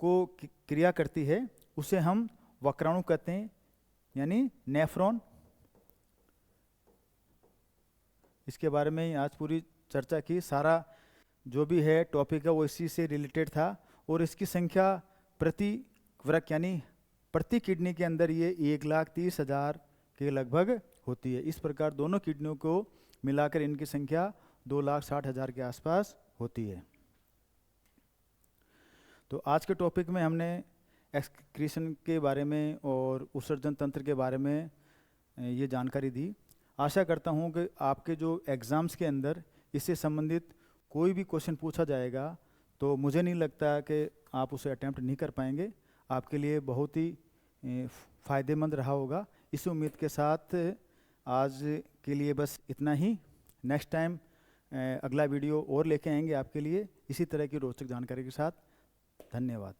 को क्रिया करती है, उसे हम वक्राणु कहते हैं, यानी नेफ्रॉन। इसके बारे में आज पूरी चर्चा की, सारा जो भी है टॉपिक है वो इसी से रिलेटेड था। और इसकी संख्या प्रति वृक्क यानी प्रति किडनी के अंदर ये 1,30,000 के लगभग होती है। इस प्रकार दोनों किडनियों को मिलाकर इनकी संख्या 2,60,000 के आसपास होती है। तो आज के टॉपिक में हमने एक्सक्रीशन के बारे में और उत्सर्जन तंत्र के बारे में ये जानकारी दी। आशा करता हूँ कि आपके जो एग्ज़ाम्स के अंदर इससे संबंधित कोई भी क्वेश्चन पूछा जाएगा तो मुझे नहीं लगता कि आप उसे अटेम्प्ट नहीं कर पाएंगे। आपके लिए बहुत ही फ़ायदेमंद रहा होगा। इस उम्मीद के साथ आज के लिए बस इतना ही। नेक्स्ट टाइम अगला वीडियो और लेके आएंगे आपके लिए इसी तरह की रोचक जानकारी के साथ। धन्यवाद।